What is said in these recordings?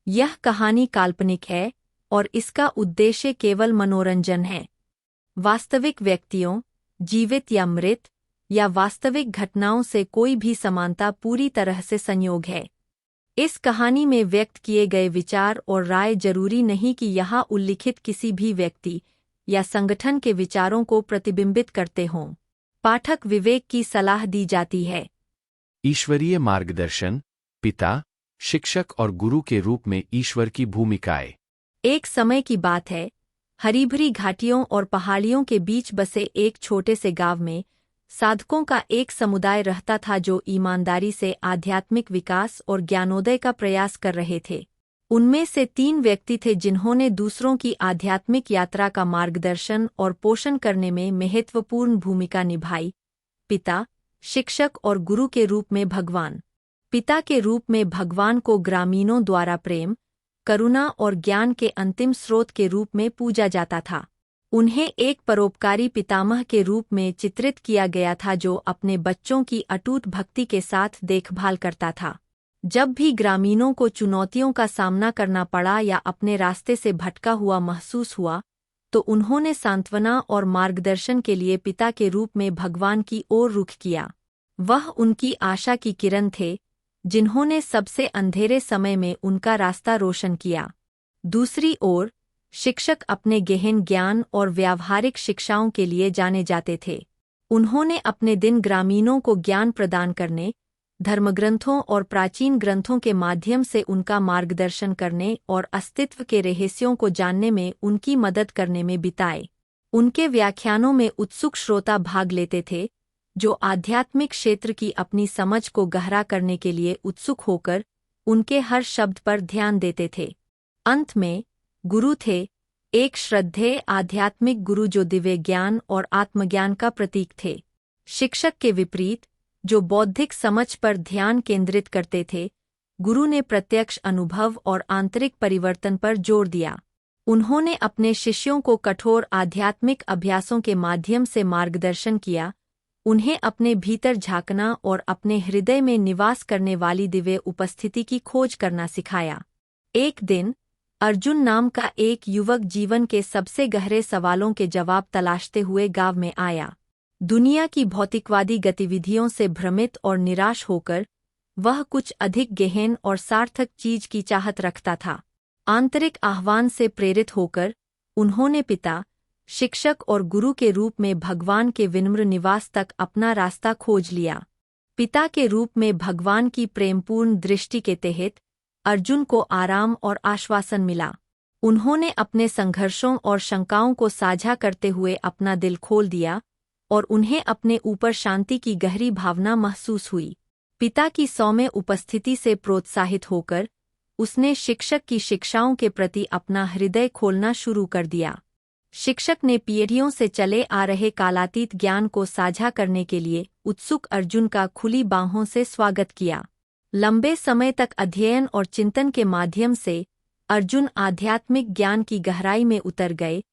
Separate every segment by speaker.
Speaker 1: यह कहानी काल्पनिक है और इसका उद्देश्य केवल मनोरंजन है। वास्तविक व्यक्तियों, जीवित या मृत, या वास्तविक घटनाओं से कोई भी समानता पूरी तरह से संयोग है। इस कहानी में व्यक्त किए गए विचार और राय जरूरी नहीं कि यहाँ उल्लिखित किसी भी व्यक्ति या संगठन के विचारों को प्रतिबिंबित करते हों। पाठक विवेक की सलाह दी जाती है।
Speaker 2: ईश्वरीय मार्गदर्शन, पिता, शिक्षक और गुरु के रूप में ईश्वर की भूमिकाएं।
Speaker 1: एक समय की बात है, हरी-भरी घाटियों और पहाड़ियों के बीच बसे एक छोटे से गांव में साधकों का एक समुदाय रहता था जो ईमानदारी से आध्यात्मिक विकास और ज्ञानोदय का प्रयास कर रहे थे। उनमें से 3 व्यक्ति थे जिन्होंने दूसरों की आध्यात्मिक यात्रा का मार्गदर्शन और पोषण करने में महत्वपूर्ण भूमिका निभाई। पिता, शिक्षक और गुरु के रूप में भगवान। पिता के रूप में भगवान को ग्रामीणों द्वारा प्रेम, करुणा और ज्ञान के अंतिम स्रोत के रूप में पूजा जाता था। उन्हें एक परोपकारी पितामह के रूप में चित्रित किया गया था जो अपने बच्चों की अटूट भक्ति के साथ देखभाल करता था। जब भी ग्रामीणों को चुनौतियों का सामना करना पड़ा या अपने रास्ते से भटका हुआ महसूस हुआ, तो उन्होंने सांत्वना और मार्गदर्शन के लिए पिता के रूप में भगवान की ओर रुख किया। वह उनकी आशा की किरण थे, जिन्होंने सबसे अंधेरे समय में उनका रास्ता रोशन किया। दूसरी ओर, शिक्षक अपने गहन ज्ञान और व्यावहारिक शिक्षाओं के लिए जाने जाते थे। उन्होंने अपने दिन ग्रामीणों को ज्ञान प्रदान करने, धर्मग्रंथों और प्राचीन ग्रंथों के माध्यम से उनका मार्गदर्शन करने और अस्तित्व के रहस्यों को जानने में उनकी मदद करने में बिताए। उनके व्याख्यानों में उत्सुक श्रोता भाग लेते थे, जो आध्यात्मिक क्षेत्र की अपनी समझ को गहरा करने के लिए उत्सुक होकर उनके हर शब्द पर ध्यान देते थे। अंत में, गुरु थे, एक श्रद्धेय आध्यात्मिक गुरु जो दिव्य ज्ञान और आत्मज्ञान का प्रतीक थे। शिक्षक के विपरीत, जो बौद्धिक समझ पर ध्यान केंद्रित करते थे, गुरु ने प्रत्यक्ष अनुभव और आंतरिक परिवर्तन पर जोर दिया। उन्होंने अपने शिष्यों को कठोर आध्यात्मिक अभ्यासों के माध्यम से मार्गदर्शन किया, उन्हें अपने भीतर झांकना और अपने हृदय में निवास करने वाली दिव्य उपस्थिति की खोज करना सिखाया। एक दिन, अर्जुन नाम का एक युवक जीवन के सबसे गहरे सवालों के जवाब तलाशते हुए गांव में आया। दुनिया की भौतिकवादी गतिविधियों से भ्रमित और निराश होकर वह कुछ अधिक गहन और सार्थक चीज की चाहत रखता था। आंतरिक आह्वान से प्रेरित होकर उन्होंने पिता, शिक्षक और गुरु के रूप में भगवान के विनम्र निवास तक अपना रास्ता खोज लिया। पिता के रूप में भगवान की प्रेमपूर्ण दृष्टि के तहत अर्जुन को आराम और आश्वासन मिला। उन्होंने अपने संघर्षों और शंकाओं को साझा करते हुए अपना दिल खोल दिया और उन्हें अपने ऊपर शांति की गहरी भावना महसूस हुई। पिता की सौम्य उपस्थिति से प्रोत्साहित होकर उसने शिक्षक की शिक्षाओं के प्रति अपना हृदय खोलना शुरू कर दिया। शिक्षक ने पीढ़ियों से चले आ रहे कालातीत ज्ञान को साझा करने के लिए उत्सुक अर्जुन का खुली बाहों से स्वागत किया। लंबे समय तक अध्ययन और चिंतन के माध्यम से अर्जुन आध्यात्मिक ज्ञान की गहराई में उतर गए,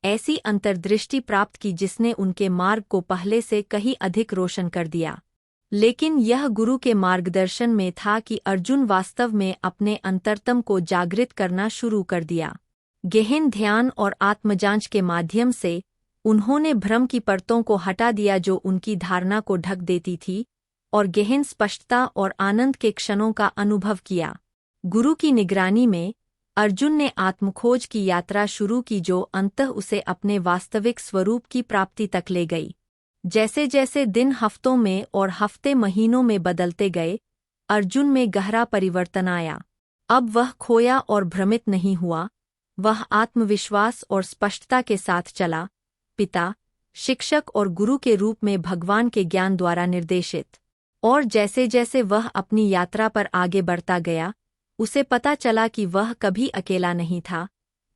Speaker 1: ऐसी अंतर्दृष्टि प्राप्त की जिसने उनके मार्ग को पहले से कहीं अधिक रोशन कर दिया। लेकिन यह गुरु के मार्गदर्शन में था कि अर्जुन वास्तव में अपने अंतरतम को जागृत करना शुरू कर दिया। गहन ध्यान और आत्मजांच के माध्यम से उन्होंने भ्रम की परतों को हटा दिया जो उनकी धारणा को ढक देती थी, और गहन स्पष्टता और आनंद के क्षणों का अनुभव किया। गुरु की निगरानी में अर्जुन ने आत्मखोज की यात्रा शुरू की जो अंततः उसे अपने वास्तविक स्वरूप की प्राप्ति तक ले गई। जैसे जैसे दिन हफ्तों में और हफ्ते महीनों में बदलते गए, अर्जुन में गहरा परिवर्तन आया। अब वह खोया और भ्रमित नहीं हुआ, वह आत्मविश्वास और स्पष्टता के साथ चला, पिता, शिक्षक और गुरु के रूप में भगवान के ज्ञान द्वारा निर्देशित। और जैसे जैसे वह अपनी यात्रा पर आगे बढ़ता गया, उसे पता चला कि वह कभी अकेला नहीं था,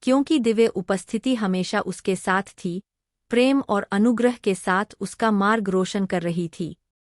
Speaker 1: क्योंकि दिव्य उपस्थिति हमेशा उसके साथ थी, प्रेम और अनुग्रह के साथ उसका मार्ग रोशन कर रही थी।